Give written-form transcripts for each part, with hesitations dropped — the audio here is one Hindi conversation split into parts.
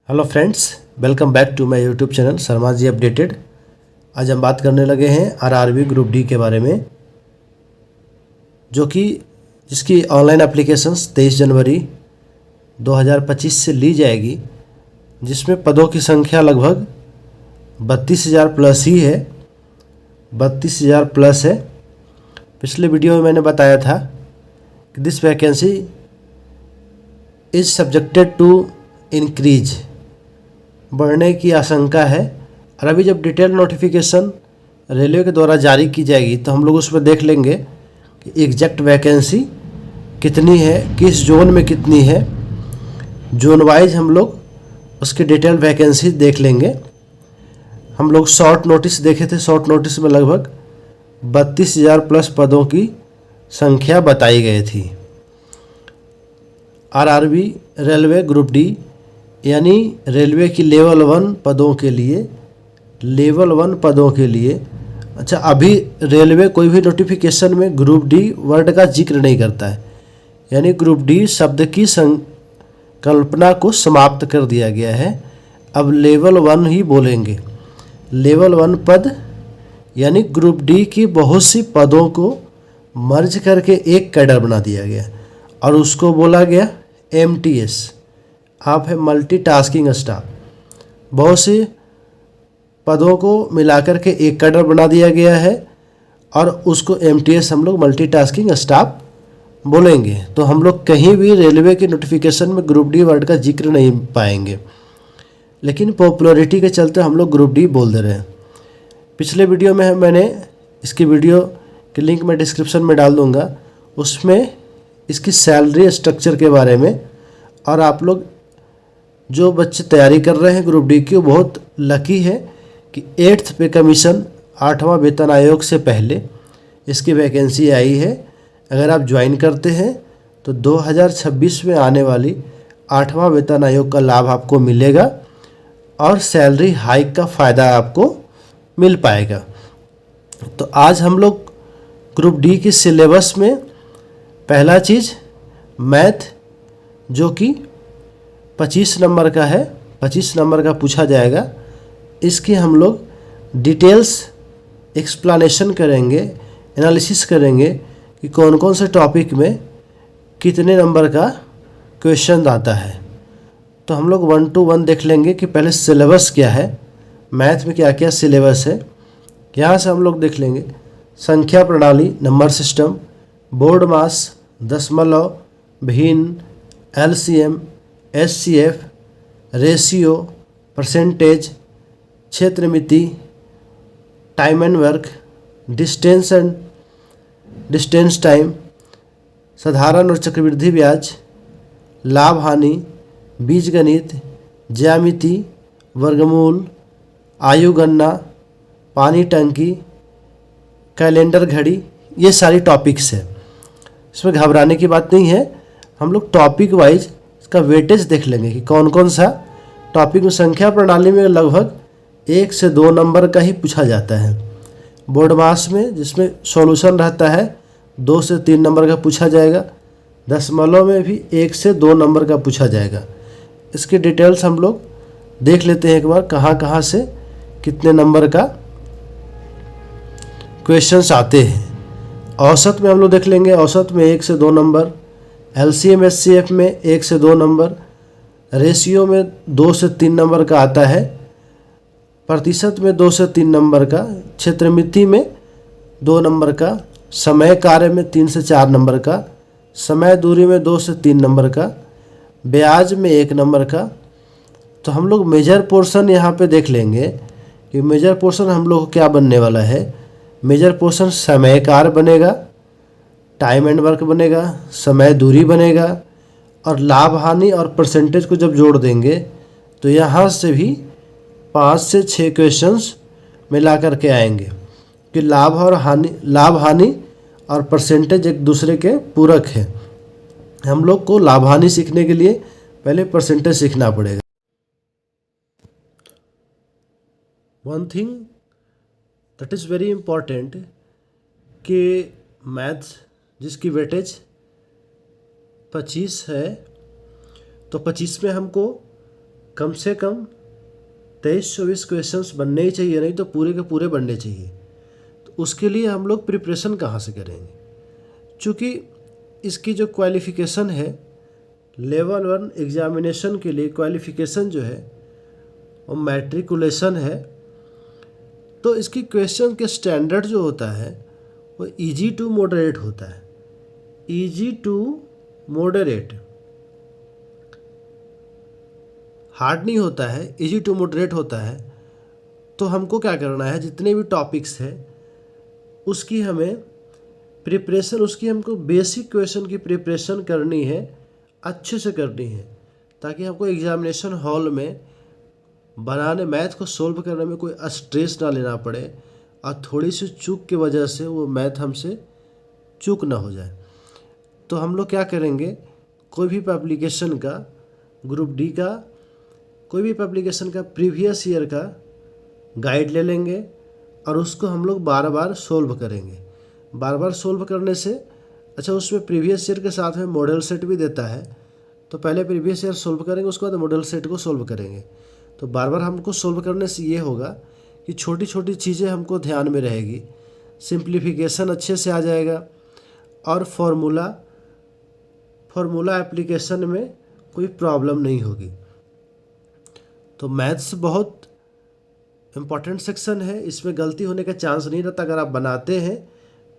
Hello friends, welcome back to my YouTube channel Sharma ji updated. आज हम बात करने लगे हैं आरआरबी ग्रुप डी के बारे में, जो कि जिसकी ऑनलाइन एप्लीकेशंस 23 जनवरी 2025 से ली जाएगी, जिसमें पदों की संख्या लगभग 32,000 प्लस ही है। 32,000 प्लस है। पिछले वीडियो में मैंने बताया था कि this vacancy is subjected to increase, बढ़ने की आशंका है। और अभी जब डिटेल नोटिफिकेशन रेलवे के द्वारा जारी की जाएगी तो हम लोग उसमें देख लेंगे कि एग्जैक्ट वैकेंसी कितनी है, किस जोन में कितनी है। जोन वाइज हम लोग उसकी डिटेल वैकेंसी देख लेंगे। हम लोग शॉर्ट नोटिस देखे थे। शॉर्ट नोटिस में लगभग 32,000 प्लस पदों की संख्या बताई गई थी। आरआरबी रेलवे ग्रुप डी यानी रेलवे की लेवल 1 पदों के लिए अच्छा, अभी रेलवे कोई भी नोटिफिकेशन में ग्रुप डी वर्ड का जिक्र नहीं करता है, यानी ग्रुप डी शब्द की संकल्पना को समाप्त कर दिया गया है। अब लेवल 1 ही बोलेंगे। लेवल 1 पद यानी ग्रुप डी की बहुत सी पदों को मर्ज करके एक कैडर बना दिया गया और उसको बोला गया MTS। आप है मल्टीटास्किंग स्टाफ। बहुत से पदों को मिलाकर के एक कैडर बना दिया गया है और उसको MTS हम लोग मल्टीटास्किंग स्टाफ बोलेंगे। तो हम लोग कहीं भी रेलवे के नोटिफिकेशन में ग्रुप डी वर्ड का जिक्र नहीं पाएंगे, लेकिन पॉपुलैरिटी के चलते हम लोग ग्रुप डी बोल दे रहे हैं। पिछले वीडियो में मैंने इसकी वीडियो की लिंक मैं डिस्क्रिप्शन में डाल दूँगा, उसमें इसकी सैलरी स्ट्रक्चर के बारे में। और आप लोग जो बच्चे तैयारी कर रहे हैं ग्रुप डी की, वो बहुत लकी है कि 8th पे कमीशन 8वां वेतन आयोग से पहले इसकी वैकेंसी आई है। अगर आप ज्वाइन करते हैं तो 2026 में आने वाली 8वां वेतन आयोग का लाभ आपको मिलेगा और सैलरी हाइक का फ़ायदा आपको मिल पाएगा। तो आज हम लोग ग्रुप डी की सिलेबस में पहला चीज़ मैथ, जो कि 25 नंबर का है, 25 नंबर का पूछा जाएगा। इसकी हम लोग डिटेल्स एक्सप्लेनेशन करेंगे, एनालिसिस करेंगे कि कौन कौन से टॉपिक में कितने नंबर का क्वेश्चन आता है। तो हम लोग 1 to 1 देख लेंगे कि पहले सिलेबस क्या है, मैथ में क्या क्या सिलेबस है। यहाँ से हम लोग देख लेंगे संख्या प्रणाली, नंबर सिस्टम, बोर्ड मास, दशमलव, भिन्न, LCM, SCF, रेशियो, परसेंटेज, क्षेत्र मिति, time and work, distance time, साधारण और चक्रवृद्धि ब्याज, लाभ हानि, बीजगणित, ज्यामिति, वर्गमूल, आयु गणना, पानी टंकी, कैलेंडर घड़ी, ये सारी टॉपिक्स है। इसमें घबराने की बात नहीं है। हम लोग टॉपिक वाइज इसका वेटेज देख लेंगे कि कौन कौन सा टॉपिक में। संख्या प्रणाली में लगभग 1 से 2 नंबर का ही पूछा जाता है। बोर्ड मास में, जिसमें सॉल्यूशन रहता है, 2 से 3 नंबर का पूछा जाएगा। दशमलव में भी 1 से 2 नंबर का पूछा जाएगा। इसकी डिटेल्स हम लोग देख लेते हैं एक बार, कहाँ कहाँ से कितने नंबर का क्वेश्चंस आते हैं। औसत में हम लोग देख लेंगे, औसत में 1 से 2 नंबर, LCM SCF में 1 से 2 नंबर, रेशियो में 2 से 3 नंबर का आता है, प्रतिशत में 2 से 3 नंबर का, क्षेत्र मिति में 2 नंबर का, समय कार्य में 3 से 4 नंबर का, समय दूरी में 2 से 3 नंबर का, ब्याज में 1 नंबर का। तो हम लोग मेजर पोर्शन यहाँ पे देख लेंगे कि मेजर पोर्शन हम लोग क्या बनने वाला है। मेजर पोर्शन समय कार्य बनेगा, टाइम एंड वर्क बनेगा, समय दूरी बनेगा, और लाभ हानि और परसेंटेज को जब जोड़ देंगे तो यहाँ से भी 5 से 6 क्वेश्चंस मिला करके आएंगे कि लाभ हानि और परसेंटेज एक दूसरे के पूरक है। हम लोग को लाभ हानि सीखने के लिए पहले परसेंटेज सीखना पड़ेगा। One thing that is very important कि मैथ्स जिसकी वेटेज 25 है, तो 25 में हमको कम से कम 23-24 क्वेश्चंस बनने ही चाहिए, नहीं तो पूरे के पूरे बनने चाहिए। तो उसके लिए हम लोग प्रिपरेशन कहाँ से करेंगे? चूँकि इसकी जो क्वालिफ़िकेशन है, लेवल 1 एग्ज़ामिनेशन के लिए क्वालिफ़िकेशन जो है वो मैट्रिकुलेशन है। तो इसकी क्वेश्चन के स्टैंडर्ड जो होता है वो इजी टू मॉडरेट होता है। इजी टू मॉडरेट, हार्ड नहीं होता है, इजी टू मॉडरेट होता है। तो हमको क्या करना है, जितने भी टॉपिक्स हैं उसकी हमें प्रिपरेशन, उसकी हमको बेसिक क्वेश्चन की प्रिपरेशन करनी है, अच्छे से करनी है, ताकि हमको एग्जामिनेशन हॉल में बनाने, मैथ को सोल्व करने में कोई स्ट्रेस ना लेना पड़े और थोड़ी सी चूक की वजह से वो मैथ हमसे चूक ना हो जाए। तो हम लोग क्या करेंगे, कोई भी पब्लिकेशन का, ग्रुप डी का कोई भी पब्लिकेशन का प्रीवियस ईयर का गाइड ले लेंगे और उसको हम लोग बार बार सोल्व करेंगे। बार बार सोल्व करने से, अच्छा उसमें प्रीवियस ईयर के साथ में मॉडल सेट भी देता है, तो पहले प्रीवियस ईयर सोल्व करेंगे, उसके बाद मॉडल सेट को सोल्व करेंगे। तो बार बार हमको सोल्व करने से ये होगा कि छोटी छोटी चीज़ें हमको ध्यान में रहेगी, सिंप्लीफिकेशन अच्छे से आ जाएगा और फार्मूला एप्लीकेशन में कोई प्रॉब्लम नहीं होगी। तो मैथ्स बहुत इम्पॉर्टेंट सेक्शन है, इसमें गलती होने का चांस नहीं रहता। अगर आप बनाते हैं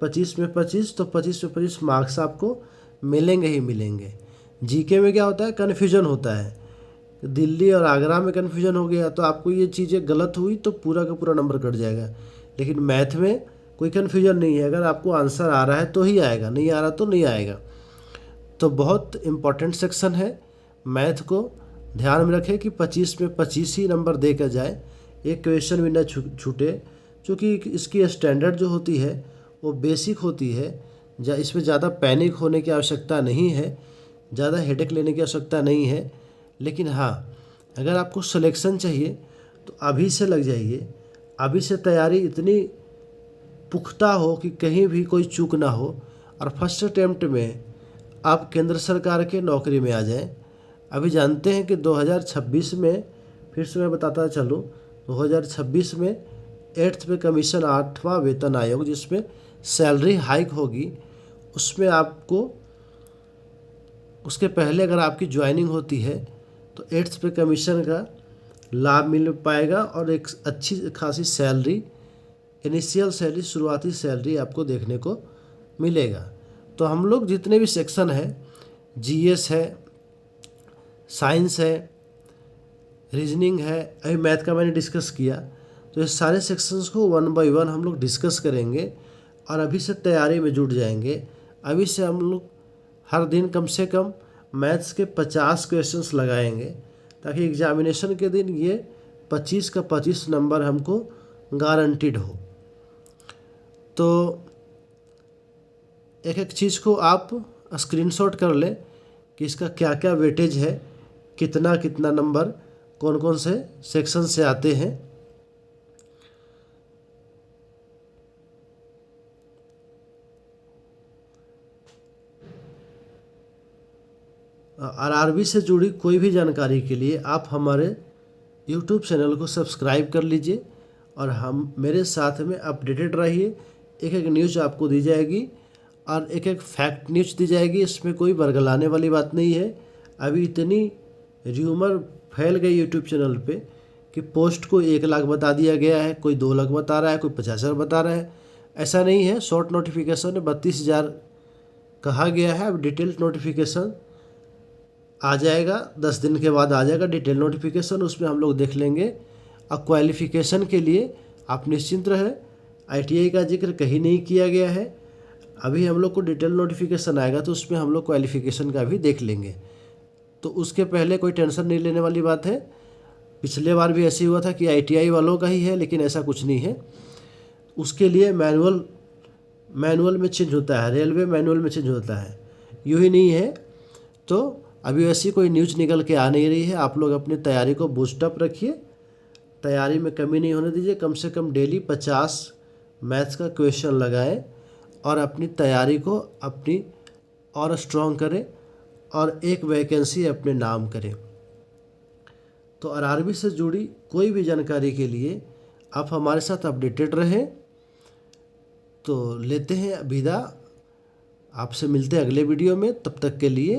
25 में 25 तो 25 में 25 मार्क्स आपको मिलेंगे ही मिलेंगे। जीके में क्या होता है, कन्फ्यूजन होता है, दिल्ली और आगरा में कन्फ्यूजन हो गया तो आपको ये चीज़ें गलत हुई तो पूरा का पूरा नंबर कट जाएगा। लेकिन मैथ में कोई कन्फ्यूजन नहीं है, अगर आपको आंसर आ रहा है तो ही आएगा, नहीं आ रहा तो नहीं आएगा। तो बहुत इम्पॉर्टेंट सेक्शन है, मैथ को ध्यान में रखें कि 25 में 25 ही नंबर दे कर जाए, एक क्वेश्चन भी ना छूटे। क्योंकि इसकी स्टैंडर्ड जो होती है वो बेसिक होती है, इसमें ज़्यादा पैनिक होने की आवश्यकता नहीं है, ज़्यादा हेडेक लेने की आवश्यकता नहीं है। लेकिन हाँ, अगर आपको सिलेक्शन चाहिए तो अभी से लग जाइए, अभी से तैयारी इतनी पुख्ता हो कि कहीं भी कोई चूक ना हो और फर्स्ट अटेम्प्ट में आप केंद्र सरकार के नौकरी में आ जाएं। अभी जानते हैं कि 2026 में, फिर से मैं बताता चलूँ, 2026 में 8th पे कमीशन 8वां वेतन आयोग, जिसमें सैलरी हाइक होगी, उसमें आपको, उसके पहले अगर आपकी ज्वाइनिंग होती है तो 8th पे कमीशन का लाभ मिल पाएगा और एक अच्छी खासी सैलरी, इनिशियल सैलरी, शुरुआती सैलरी आपको देखने को मिलेगा। तो हम लोग जितने भी सेक्शन है, जीएस है, साइंस है, रीजनिंग है, अभी मैथ का मैंने डिस्कस किया, तो ये सारे सेक्शंस को 1 बाय 1 हम लोग डिस्कस करेंगे और अभी से तैयारी में जुट जाएंगे। अभी से हम लोग हर दिन कम से कम मैथ्स के 50 क्वेश्चंस लगाएंगे, ताकि एग्जामिनेशन के दिन ये 25 का 25 नंबर हमको गारंटीड हो। तो एक एक चीज़ को आप स्क्रीनशॉट कर लें कि इसका क्या क्या वेटेज है, कितना कितना नंबर कौन कौन से सेक्शन से आते हैं। आरआरबी से जुड़ी कोई भी जानकारी के लिए आप हमारे यूट्यूब चैनल को सब्सक्राइब कर लीजिए और हम मेरे साथ में अपडेटेड रहिए। एक एक न्यूज़ आपको दी जाएगी और एक एक फैक्ट न्यूज़ दी जाएगी, इसमें कोई बरगलाने वाली बात नहीं है। अभी इतनी र्यूमर फैल गई यूट्यूब चैनल पे कि पोस्ट को 1 लाख बता दिया गया है, कोई 2 लाख बता रहा है, कोई 50,000 बता रहा है। ऐसा नहीं है, शॉर्ट नोटिफिकेशन में 32,000 कहा गया है। अब डिटेल्ड नोटिफिकेशन आ जाएगा, 10 दिन के बाद आ जाएगा डिटेल नोटिफिकेशन, उसमें हम लोग देख लेंगे। अब क्वालिफ़िकेशन के लिए आप निश्चिंत रहें, आईटीआई का जिक्र कहीं नहीं किया गया है। अभी हम लोग को डिटेल नोटिफिकेशन आएगा तो उसमें हम लोग क्वालिफ़िकेशन का भी देख लेंगे, तो उसके पहले कोई टेंशन नहीं लेने वाली बात है। पिछले बार भी ऐसे हुआ था कि आईटीआई वालों का ही है, लेकिन ऐसा कुछ नहीं है। उसके लिए मैनुअल में चेंज होता है, रेलवे मैनुअल में चेंज होता है, यूँ ही नहीं है। तो अभी ऐसी कोई न्यूज़ निकल के आ नहीं रही है। आप लोग अपनी तैयारी को बूस्टअप रखिए, तैयारी में कमी नहीं होने दीजिए। कम से कम डेली 50 मैथ्स का क्वेश्चन लगाएं और अपनी तैयारी को अपनी और स्ट्रॉन्ग करें और एक वैकेंसी अपने नाम करें। तो आरआरबी से जुड़ी कोई भी जानकारी के लिए आप हमारे साथ अपडेटेड रहें। तो लेते हैं विदा, आपसे मिलते हैं अगले वीडियो में, तब तक के लिए